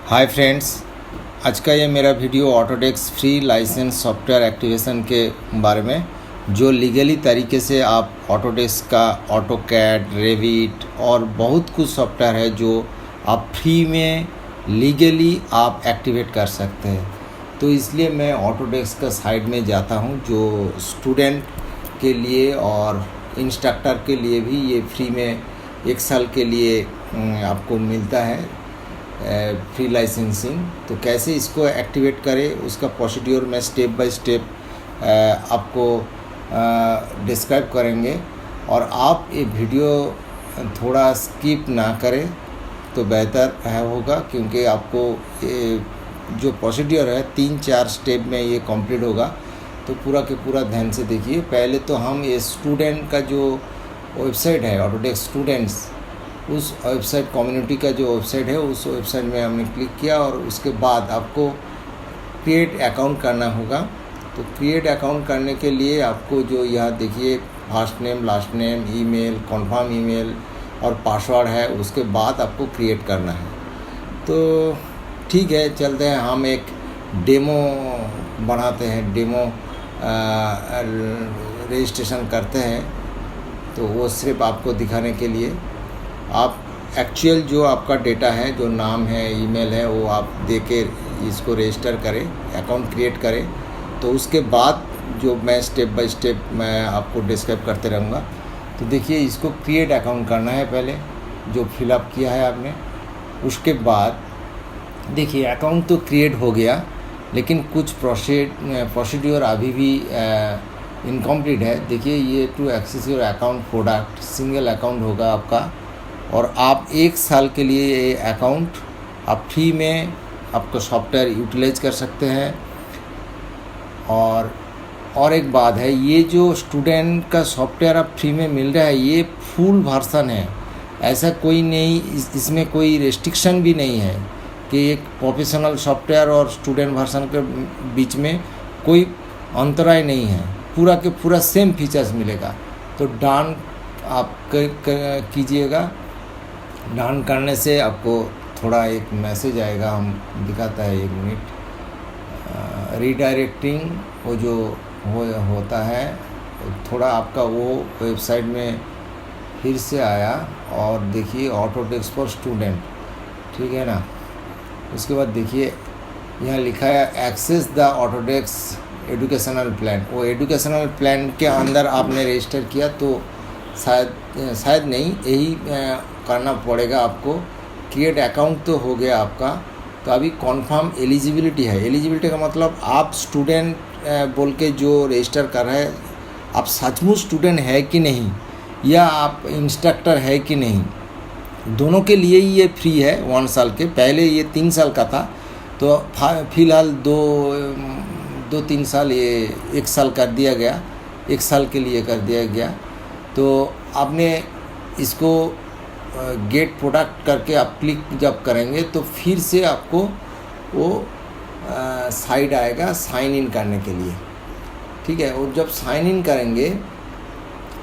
Hi friends, आज का ये मेरा video Autodesk free licence software activation के बारे में, जो लीगली तरीके से आप ऑटोडेस्क का ऑटोकैड, रेविट और बहुत कुछ सॉफ्टवेयर है जो आप फ्री में लीगली आप एक्टिवेट कर सकते हैं। तो इसलिए मैं ऑटोडेस्क का साइट में जाता हूँ, जो स्टूडेंट के लिए और इंस्ट्रक्टर के लिए भी ये फ्री में 1 साल के लिए आपको मिलता है फ्री लाइसेंसिंग। तो कैसे इसको एक्टिवेट करें उसका प्रोसीड्योर मैं स्टेप बाय स्टेप आपको डिस्क्राइब करेंगे, और आप ये वीडियो थोड़ा स्किप ना करें तो बेहतर होगा, क्योंकि आपको ये जो प्रोसीड्योर है 3-4 स्टेप में ये कंप्लीट होगा। तो पूरा के पूरा ध्यान से देखिए। पहले तो हम ये स्टूडेंट का जो वेबसाइट है ऑटोडेस्क स्टूडेंट्स, उस वेबसाइट कम्युनिटी का जो वेबसाइट है उस वेबसाइट में हमने क्लिक किया, और उसके बाद आपको क्रिएट अकाउंट करना होगा। तो क्रिएट अकाउंट करने के लिए आपको जो यहाँ देखिए first name, last name, email, confirm email और पासवर्ड है, उसके बाद आपको क्रिएट करना है। तो ठीक है, चलते हैं, हम एक डेमो बनाते हैं, डेमो रजिस्ट्रेशन करते हैं। तो वो सिर्फ आपको दिखाने के लिए, आप एक्चुअल जो आपका डेटा है, जो नाम है, ईमेल है, वो आप दे के इसको रजिस्टर करें, अकाउंट क्रिएट करें। तो उसके बाद जो मैं स्टेप बाय स्टेप मैं आपको डिस्क्राइब करते रहूँगा। तो देखिए, इसको क्रिएट अकाउंट करना है पहले, जो फिलअप किया है आपने। उसके बाद देखिए अकाउंट तो क्रिएट हो गया, लेकिन कुछ प्रोसीड्योर अभी भी इनकम्प्लीट है। देखिए, ये to access your account product single account होगा आपका, और आप 1 साल के लिए ये अकाउंट आप फ्री में आपको सॉफ्टवेयर यूटिलाइज कर सकते हैं। और एक बात है, ये जो स्टूडेंट का सॉफ्टवेयर आप फ्री में मिल रहा है, ये फुल वर्जन है। ऐसा कोई नहीं, इसमें कोई रेस्ट्रिक्शन भी नहीं है कि एक प्रोफेशनल सॉफ्टवेयर और स्टूडेंट वर्जन के बीच में कोई अंतराय नहीं है। पूरा के पूरा सेम फीचर्स मिलेगा। तो डन आप कीजिएगा। डन करने से आपको थोड़ा एक मैसेज आएगा, हम दिखाता है, 1 मिनट। रीडायरेक्टिंग वो जो होता है, थोड़ा आपका वो वेबसाइट में फिर से आया, और देखिए ऑटोडेस्क फॉर स्टूडेंट, ठीक है ना। उसके बाद देखिए यहाँ लिखा है access the Autodesk educational plan. वो एजुकेशनल प्लान के अंदर आपने रजिस्टर किया, तो शायद नहीं, यही करना पड़ेगा आपको। क्रिएट अकाउंट तो हो गया आपका। तो अभी कॉन्फर्म एलिजिबिलिटी है। एलिजिबिलिटी का मतलब आप स्टूडेंट बोल के जो रजिस्टर कर रहे हैं, आप सचमुच स्टूडेंट है कि नहीं, या आप इंस्ट्रक्टर है कि नहीं। दोनों के लिए ही ये फ्री है 1 साल के। पहले ये 3 साल का था, तो फिलहाल 2-3 साल ये 1 साल कर दिया गया, 1 साल के लिए कर दिया गया। तो आपने इसको गेट प्रोडक्ट करके आप क्लिक जब करेंगे, तो फिर से आपको वो साइट आएगा साइन इन करने के लिए, ठीक है। और जब साइन इन करेंगे,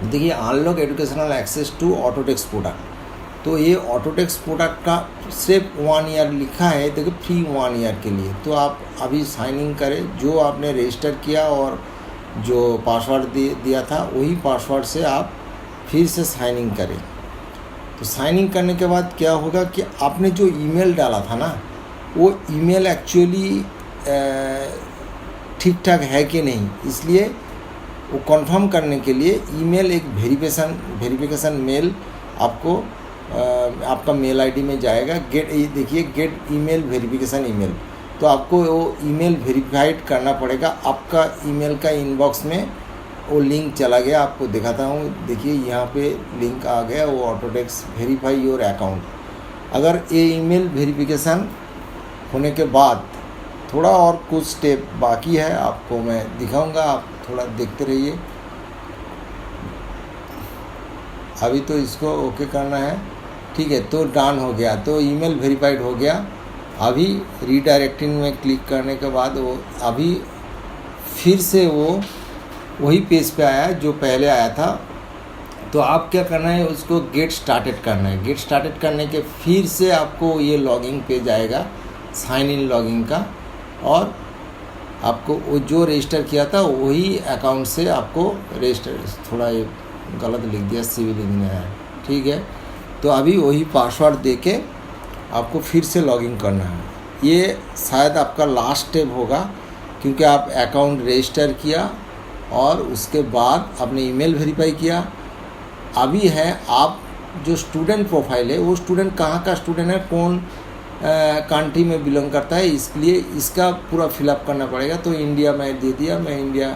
देखिए unlock educational access to Autodesk product. तो ये ऑटोडेस्क प्रोडक्ट का सिर्फ 1 ईयर लिखा है, देखिए फ्री 1 ईयर के लिए। तो आप अभी साइन इन करें, जो आपने रजिस्टर किया और जो पासवर्ड दिया था, वही पासवर्ड से आप फिर से साइन इन करें। तो साइन इन करने के बाद क्या होगा कि आपने जो ईमेल डाला था ना, वो ईमेल एक्चुअली ठीक ठाक है कि नहीं, इसलिए वो कंफर्म करने के लिए ईमेल एक वेरिफिकेशन मेल आपको आपका मेल आईडी में जाएगा। देखिए गेट ईमेल वेरिफिकेशन ईमेल। तो आपको वो ईमेल वेरीफाइड करना पड़ेगा। आपका ईमेल का इनबॉक्स में वो लिंक चला गया, आपको दिखाता हूँ। देखिए यहाँ पे लिंक आ गया, वो ऑटोडेस्क वेरीफाई योर अकाउंट। अगर ये ईमेल वेरिफिकेशन होने के बाद थोड़ा और कुछ स्टेप बाकी है, आपको मैं दिखाऊंगा, आप थोड़ा देखते रहिए। अभी तो इसको ओके करना है, ठीक है। तो डन हो गया, तो ईमेल वेरीफाइड हो गया। अभी रीडायरेक्टिंग में क्लिक करने के बाद वो अभी फिर से वो वही पेज पे आया जो पहले आया था। तो आप क्या करना है, उसको गेट स्टार्टेड करना है। गेट स्टार्टेड करने के फिर से आपको ये लॉगिंग पेज आएगा, साइन इन लॉगिन का, और आपको वो जो रजिस्टर किया था वही अकाउंट से आपको रजिस्टर, थोड़ा ये गलत लिख दिया, सिविल इंजीनियर है, ठीक है। तो अभी वही पासवर्ड देके आपको फिर से लॉगिन करना है। ये शायद आपका लास्ट स्टेप होगा, क्योंकि आप अकाउंट रजिस्टर किया और उसके बाद आपने ईमेल वेरीफाई किया। अभी है आप जो स्टूडेंट प्रोफाइल है, वो स्टूडेंट कहाँ का स्टूडेंट है, कौन कंट्री में बिलोंग करता है, इसलिए इसका पूरा फिलअप करना पड़ेगा। तो इंडिया मैं दे दिया, मैं इंडिया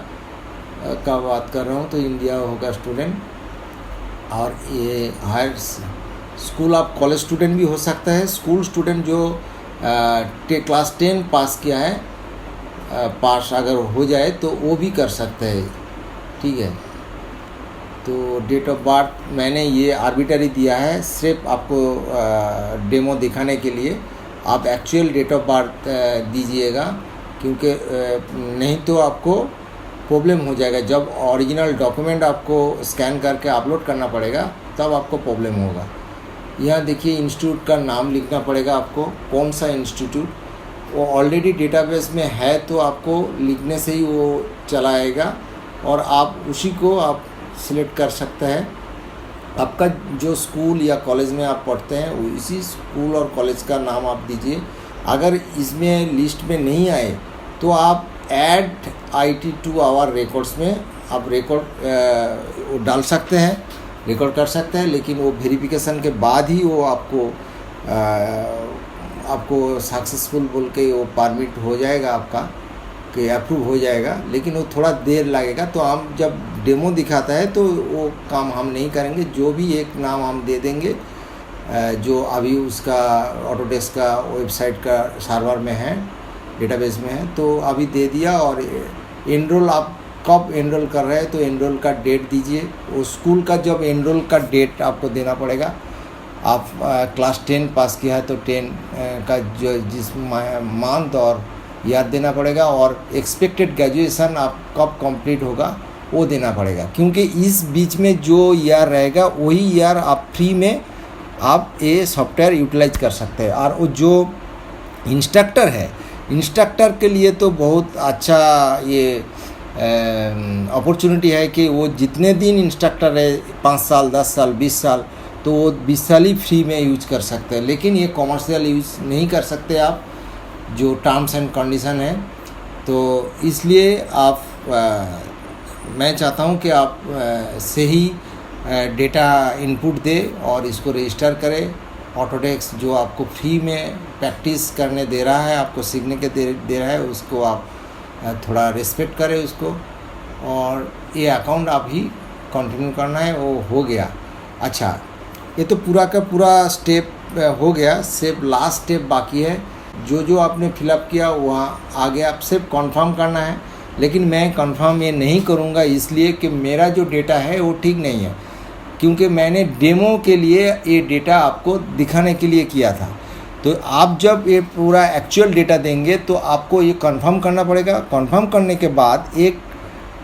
का बात कर रहा हूँ, तो इंडिया होगा स्टूडेंट। और ये हायर स्कूल, आप कॉलेज स्टूडेंट भी हो सकता है। स्कूल स्टूडेंट जो क्लास 10 पास किया है, पास अगर हो जाए तो वो भी कर सकते हैं, ठीक है। तो डेट ऑफ बर्थ मैंने ये आर्बिट्ररी दिया है, सिर्फ आपको डेमो दिखाने के लिए। आप एक्चुअल डेट ऑफ बर्थ दीजिएगा, क्योंकि नहीं तो आपको प्रॉब्लम हो जाएगा। जब ओरिजिनल डॉक्यूमेंट आपको स्कैन करके अपलोड करना पड़ेगा, तब आपको प्रॉब्लम होगा। यहाँ देखिए इंस्टीट्यूट का नाम लिखना पड़ेगा आपको, कौन सा इंस्टीट्यूट, वो ऑलरेडी डेटाबेस में है तो आपको लिखने से ही वो चला आएगा, और आप उसी को आप सिलेक्ट कर सकते हैं। आपका जो स्कूल या कॉलेज में आप पढ़ते हैं, वो इसी स्कूल और कॉलेज का नाम आप दीजिए। अगर इसमें लिस्ट में नहीं आए तो आप add IT to our records में आप रिकॉर्ड डाल सकते हैं, रिकॉर्ड कर सकते हैं, लेकिन वो वेरिफिकेशन के बाद ही वो आपको सक्सेसफुल बोल के वो परमिट हो जाएगा आपका, कि अप्रूव हो जाएगा, लेकिन वो थोड़ा देर लगेगा। तो हम जब डेमो दिखाता है तो वो काम हम नहीं करेंगे, जो भी एक नाम हम दे देंगे जो अभी उसका ऑटोडेस्क का वेबसाइट का सर्वर में है, डेटाबेस में है, तो अभी दे दिया। और एनरोल, आप कब एनरोल कर रहे हैं तो एनरोल का डेट दीजिए। वो स्कूल का जब एनरोल का डेट आपको देना पड़ेगा। आप क्लास 10 पास किया है तो 10 का जो जिस मंथ और ईयर देना पड़ेगा, और एक्सपेक्टेड ग्रेजुएशन आप कब कंप्लीट होगा वो देना पड़ेगा, क्योंकि इस बीच में जो ईयर रहेगा वही ईयर आप फ्री में आप ये सॉफ्टवेयर यूटिलाइज कर सकते हैं। और वो जो इंस्ट्रक्टर है, इंस्ट्रक्टर के लिए तो बहुत अच्छा ये अपॉर्चुनिटी है कि वो जितने दिन इंस्ट्रक्टर है, 5 साल 10 साल 20 साल, तो वो 20 साल ही फ्री में यूज कर सकते हैं। लेकिन ये कॉमर्शियल यूज नहीं कर सकते आप, जो टर्म्स एंड कंडीशन है। तो इसलिए आप मैं चाहता हूँ कि आप सही डेटा इनपुट दे और इसको रजिस्टर करें। ऑटोडेस्क जो आपको फ्री में प्रैक्टिस करने दे रहा है, आपको सीखने के दे रहा है, उसको आप थोड़ा रिस्पेक्ट करें उसको। और ये अकाउंट आप ही कंटिन्यू करना है, वो हो गया। अच्छा, ये तो पूरा का पूरा स्टेप हो गया, सिर्फ लास्ट स्टेप बाकी है। जो आपने फिलअप किया वहाँ आगे आप सिर्फ कंफर्म करना है। लेकिन मैं कंफर्म ये नहीं करूँगा, इसलिए कि मेरा जो डेटा है वो ठीक नहीं है, क्योंकि मैंने डेमो के लिए ये डेटा आपको दिखाने के लिए किया था। तो आप जब ये पूरा एक्चुअल डेटा देंगे तो आपको ये कंफर्म करना पड़ेगा। कंफर्म करने के बाद एक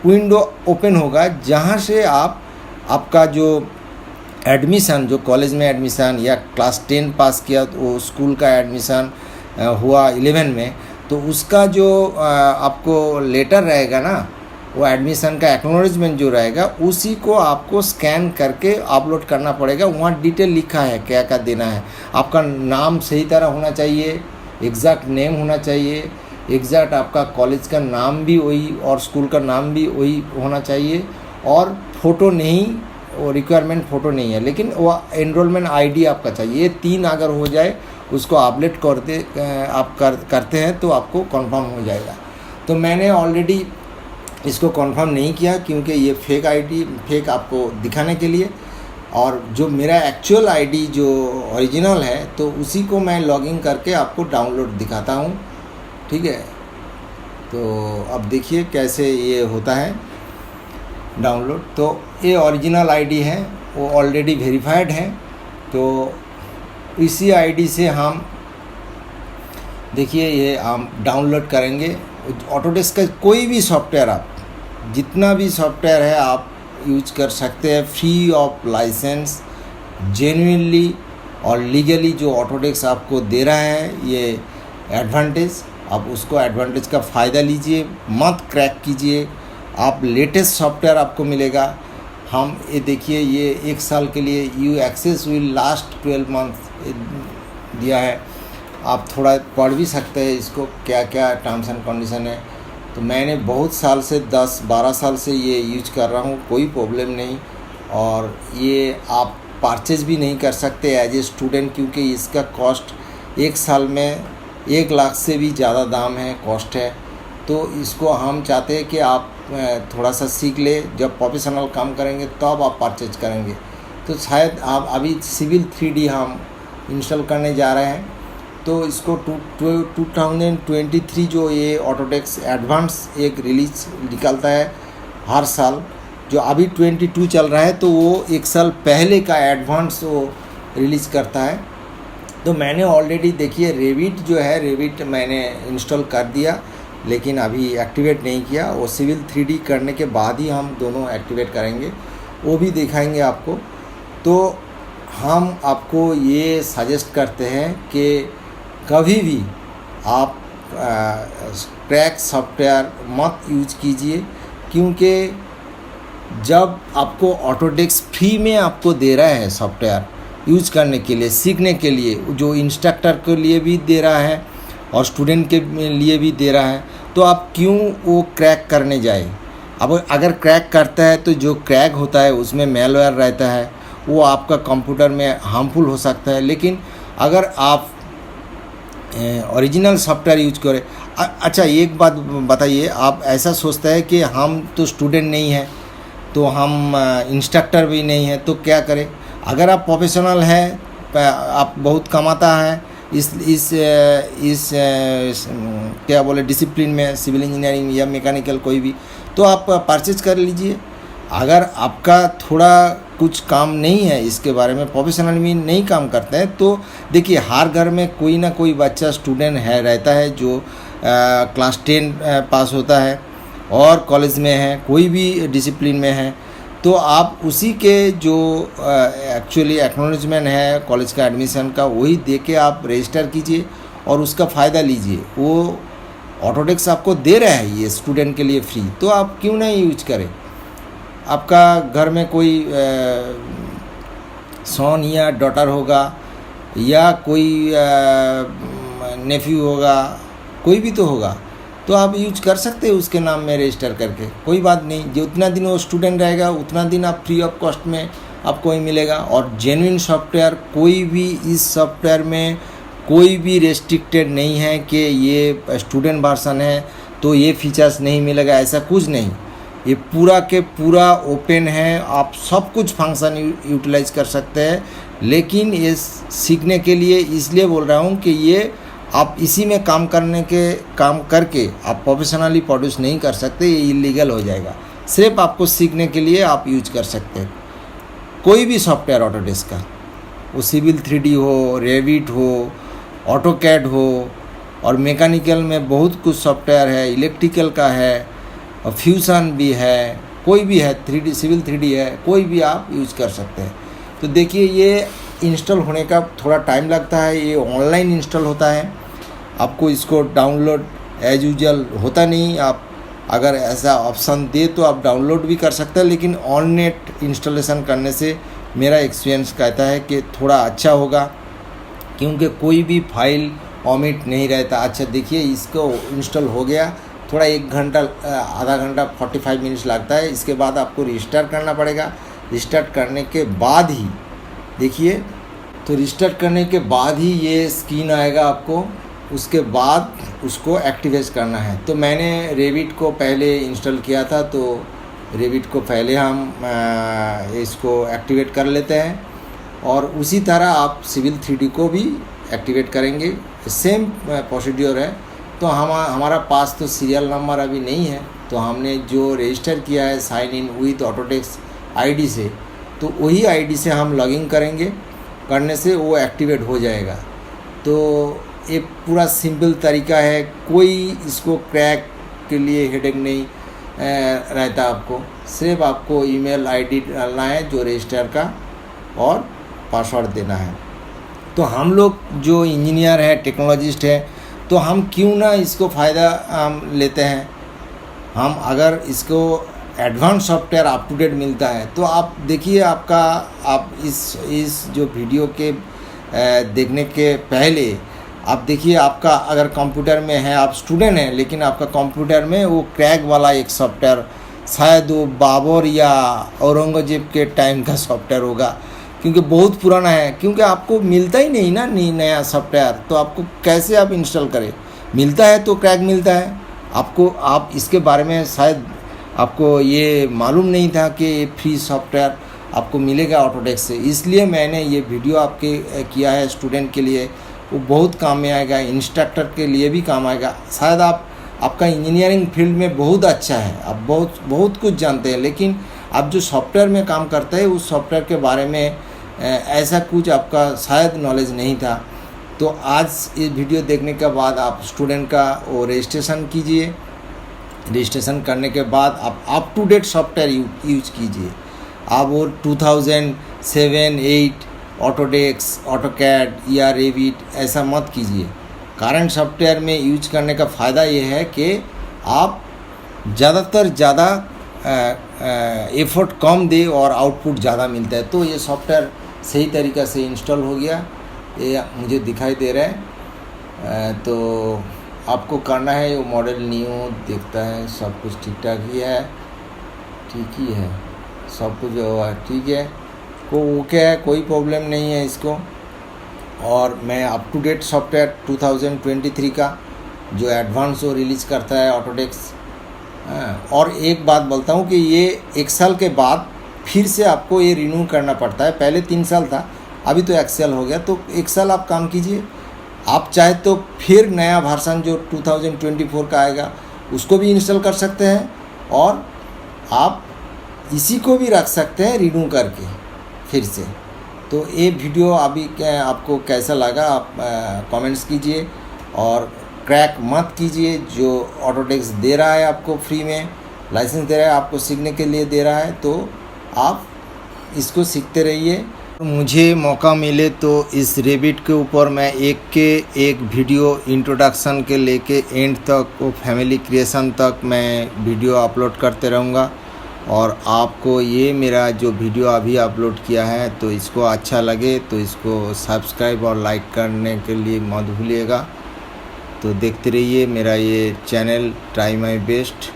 विंडो ओपन होगा, जहाँ से आपका जो एडमिशन, जो कॉलेज में एडमिशन या क्लास 10 पास किया तो वो स्कूल का एडमिशन हुआ 11 में, तो उसका जो आपको लेटर रहेगा ना, वो एडमिशन का एक्नॉलेजमेंट जो रहेगा, उसी को आपको स्कैन करके अपलोड करना पड़ेगा। वहाँ डिटेल लिखा है क्या क्या देना है। आपका नाम सही तरह होना चाहिए, एग्जैक्ट नेम होना चाहिए, एग्जैक्ट आपका कॉलेज का नाम भी वही और स्कूल का नाम भी वही होना चाहिए। और फ़ोटो नहीं, वो रिक्वायरमेंट फ़ोटो नहीं है, लेकिन वो एनरोलमेंट ID आपका चाहिए। ये 3 अगर हो जाए, उसको अपडेट करते हैं तो आपको कंफर्म हो जाएगा। तो मैंने ऑलरेडी इसको कंफर्म नहीं किया, क्योंकि ये फेक ID, फेक आपको दिखाने के लिए। और जो मेरा एक्चुअल ID जो ओरिजिनल है, तो उसी को मैं लॉगिन करके आपको डाउनलोड दिखाता हूँ, ठीक है। तो अब देखिए कैसे ये होता है डाउनलोड। तो ये ओरिजिनल ID है, वो ऑलरेडी वेरीफाइड है। तो इसी ID से हम देखिए ये हम डाउनलोड करेंगे। ऑटोडेस्क का कोई भी सॉफ्टवेयर, आप जितना भी सॉफ्टवेयर है आप यूज कर सकते हैं फ्री ऑफ लाइसेंस, जेन्युइनली और लीगली। जो ऑटोडेस्क आपको दे रहा है, ये एडवांटेज, आप उसको एडवांटेज का फ़ायदा लीजिए, मत क्रैक कीजिए। आप लेटेस्ट सॉफ्टवेयर आपको मिलेगा। हम ये देखिए, ये 1 साल के लिए you access will last 12 month दिया है। आप थोड़ा पढ़ भी सकते हैं इसको, क्या क्या टर्म्स एंड कंडीशन है। तो मैंने बहुत साल से 10-12 साल से ये यूज कर रहा हूँ, कोई प्रॉब्लम नहीं। और ये आप परचेज भी नहीं कर सकते एज ए स्टूडेंट, क्योंकि इसका कॉस्ट 1 साल में 1 लाख से भी ज़्यादा दाम है, कॉस्ट है। तो इसको हम चाहते हैं कि आप थोड़ा सा सीख ले, जब प्रोफेशनल काम करेंगे तब आप परचेज करेंगे। तो शायद आप अभी सिविल 3D हम इंस्टॉल करने जा रहे हैं। तो इसको 2023 जो ये ऑटोडेस्क एडवांस एक रिलीज निकलता है हर साल, जो अभी 22 चल रहा है, तो वो 1 साल पहले का एडवांस वो रिलीज़ करता है। तो मैंने ऑलरेडी देखिए रेविट जो है, रेविट मैंने इंस्टॉल कर दिया, लेकिन अभी एक्टिवेट नहीं किया। वो सिविल 3D करने के बाद ही हम दोनों एक्टिवेट करेंगे, वो भी दिखाएंगे आपको। तो हम आपको ये सजेस्ट करते हैं कि कभी भी आप क्रैक सॉफ्टवेयर मत यूज कीजिए, क्योंकि जब आपको ऑटोडेस्क फ्री में आपको दे रहा है सॉफ्टवेयर यूज करने के लिए, सीखने के लिए, जो इंस्ट्रक्टर के लिए भी दे रहा है और स्टूडेंट के लिए भी दे रहा है, तो आप क्यों वो क्रैक करने जाए। अब अगर क्रैक करता है तो जो क्रैक होता है उसमें मेलवेयर रहता है, वो आपका कंप्यूटर में हार्मफुल हो सकता है। लेकिन अगर आप ओरिजिनल सॉफ्टवेयर यूज करें। अच्छा, एक बात बताइए, आप ऐसा सोचते हैं कि हम तो स्टूडेंट नहीं हैं, तो हम इंस्ट्रक्टर भी नहीं हैं, तो क्या करें। अगर आप प्रोफेशनल हैं, आप बहुत कमाता है इस क्या बोले डिसिप्लिन में, सिविल इंजीनियरिंग या मैकेनिकल कोई भी, तो आप परचेज कर लीजिए। अगर आपका थोड़ा कुछ काम नहीं है, इसके बारे में प्रोफेशनल भी नहीं काम करते हैं, तो देखिए हर घर में कोई ना कोई बच्चा स्टूडेंट है रहता है जो क्लास 10 पास होता है और कॉलेज में है, कोई भी डिसिप्लिन में है। तो आप उसी के जो एक्चुअली एक्नॉलेजमेंट है कॉलेज का एडमिशन का, वही दे के आप रजिस्टर कीजिए और उसका फ़ायदा लीजिए। वो ऑटोडेस्क आपको दे रहा है ये स्टूडेंट के लिए फ्री, तो आप क्यों नहीं यूज करें। आपका घर में कोई सन या डॉटर होगा या कोई नेफ्यू होगा, कोई भी तो होगा, तो आप यूज कर सकते हैं उसके नाम में रजिस्टर करके, कोई बात नहीं। जो उतना दिन वो स्टूडेंट रहेगा उतना दिन आप फ्री ऑफ कॉस्ट में आपको ही मिलेगा। और जेन्युइन सॉफ्टवेयर, कोई भी इस सॉफ्टवेयर में कोई भी रेस्ट्रिक्टेड नहीं है कि ये स्टूडेंट वर्जन है तो ये फीचर्स नहीं मिलेगा, ऐसा कुछ नहीं। ये पूरा के पूरा ओपन है, आप सब कुछ फंक्शन यूटिलाइज कर सकते हैं। लेकिन ये सीखने के लिए इसलिए बोल रहा हूँ कि ये आप इसी में काम करके आप प्रोफेशनली प्रोड्यूस नहीं कर सकते, ये इलीगल हो जाएगा। सिर्फ आपको सीखने के लिए आप यूज कर सकते हैं कोई भी सॉफ्टवेयर ऑटोडेस्क का, वो सिविल 3D हो, रेविट हो, ऑटोकैड हो, और मैकेनिकल में बहुत कुछ सॉफ्टवेयर है, इलेक्ट्रिकल का है और फ्यूज़न भी है, कोई भी है, 3D सिविल 3D है, कोई भी आप यूज कर सकते हैं। तो देखिए ये इंस्टॉल होने का थोड़ा टाइम लगता है, ये ऑनलाइन इंस्टॉल होता है, आपको इसको डाउनलोड एज यूजुअल होता नहीं। आप अगर ऐसा ऑप्शन दे तो आप डाउनलोड भी कर सकते हैं, लेकिन ऑन नेट इंस्टॉलेशन करने से मेरा एक्सपीरियंस कहता है कि थोड़ा अच्छा होगा, क्योंकि कोई भी फाइल ओमिट नहीं रहता। अच्छा देखिए, इसको इंस्टॉल हो गया, थोड़ा 1 घंटा आधा घंटा 45 मिनट्स लगता है। इसके बाद आपको रिस्टार्ट करना पड़ेगा। रिस्टार्ट करने के बाद ही देखिए, तो रिस्टार्ट करने के बाद ही ये स्क्रीन आएगा आपको, उसके बाद उसको एक्टिवेट करना है। तो मैंने रेविट को पहले इंस्टॉल किया था, तो रेविट को पहले हम इसको एक्टिवेट कर लेते हैं और उसी तरह आप सिविल 3D को भी एक्टिवेट करेंगे, सेम प्रोसीड्योर है। तो हमारा पास तो सीरियल नंबर अभी नहीं है, तो हमने जो रजिस्टर किया है sign in with Autodesk ID से, तो वही आईडी से हम लॉगिन करेंगे, करने से वो एक्टिवेट हो जाएगा। तो ये पूरा सिंपल तरीका है, कोई इसको क्रैक के लिए हेडेक नहीं रहता। आपको सिर्फ आपको ईमेल आईडी डालना है जो रजिस्टर का और पासवर्ड देना है। तो हम लोग जो इंजीनियर हैं, टेक्नोलॉजिस्ट हैं, तो हम क्यों ना इसको फ़ायदा हम लेते हैं। हम अगर इसको advance software up to date मिलता है तो आप देखिए आप इस जो वीडियो के देखने के पहले आप देखिए, आपका अगर कंप्यूटर में है, आप स्टूडेंट हैं लेकिन आपका कंप्यूटर में वो क्रैक वाला एक सॉफ्टवेयर शायद वो बाबर या औरंगजेब के टाइम का सॉफ्टवेयर होगा, क्योंकि बहुत पुराना है। क्योंकि आपको मिलता ही नहीं ना नया सॉफ्टवेयर, तो आपको कैसे आप इंस्टॉल करें। मिलता है तो क्रैक मिलता है आपको। आप इसके बारे में शायद आपको ये मालूम नहीं था कि फ्री सॉफ्टवेयर आपको मिलेगा ऑटोडेस्क से, इसलिए मैंने ये वीडियो आपके किया है। स्टूडेंट के लिए वो बहुत काम में आएगा, इंस्ट्रक्टर के लिए भी काम आएगा। शायद आपका इंजीनियरिंग फील्ड में बहुत अच्छा है, आप बहुत कुछ जानते हैं, लेकिन आप जो सॉफ्टवेयर में काम करते हैं उस सॉफ्टवेयर के बारे में ऐसा कुछ आपका शायद नॉलेज नहीं था। तो आज ये वीडियो देखने के बाद आप स्टूडेंट का वो रजिस्ट्रेशन कीजिए। रजिस्ट्रेशन करने के बाद आप up to date software use कीजिए। आप वो 2007, 8 ऑटोडेस्क, ऑटोकैड या रेविट ऐसा मत कीजिए। करंट सॉफ्टवेयर में यूज करने का फ़ायदा ये है कि आप ज़्यादा एफर्ट कम दे और आउटपुट ज़्यादा मिलता है। तो ये सॉफ्टवेयर सही तरीक़ा से इंस्टॉल हो गया, ये मुझे दिखाई दे रहा है। तो आपको करना है, वो मॉडल न्यू देखता है, सब कुछ ठीक ठाक ही है, ठीक ही है, सब कुछ ठीक है, ओके है, कोई प्रॉब्लम नहीं है इसको। और मैं अप टू डेट सॉफ्टवेयर 2023 का जो एडवांस वो रिलीज़ करता है ऑटोडेस्क। और एक बात बोलता हूँ कि ये 1 साल के बाद फिर से आपको ये रिन्यू करना पड़ता है। पहले 3 साल था, अभी तो 1 साल हो गया, तो 1 साल आप काम कीजिए। आप चाहे तो फिर नया वर्जन जो 2024 का आएगा उसको भी इंस्टॉल कर सकते हैं, और आप इसी को भी रख सकते हैं रिन्यू करके फिर से। तो ये वीडियो अभी आपको कैसा लगा आप कमेंट्स कीजिए, और क्रैक मत कीजिए। जो ऑटोडेस्क दे रहा है आपको फ्री में, लाइसेंस दे रहा है आपको, सीखने के लिए दे रहा है, तो आप इसको सीखते रहिए। मुझे मौका मिले तो इस रेविट के ऊपर मैं एक वीडियो इंट्रोडक्शन के लेके एंड तक, वो फैमिली क्रिएशन तक मैं वीडियो अपलोड करते रहूँगा। और आपको ये मेरा जो वीडियो अभी अपलोड किया है तो इसको अच्छा लगे तो इसको सब्सक्राइब और लाइक करने के लिए मत भूलिएगा। तो देखते रहिए मेरा ये channel, try my best.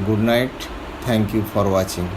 Good night, thank you for watching.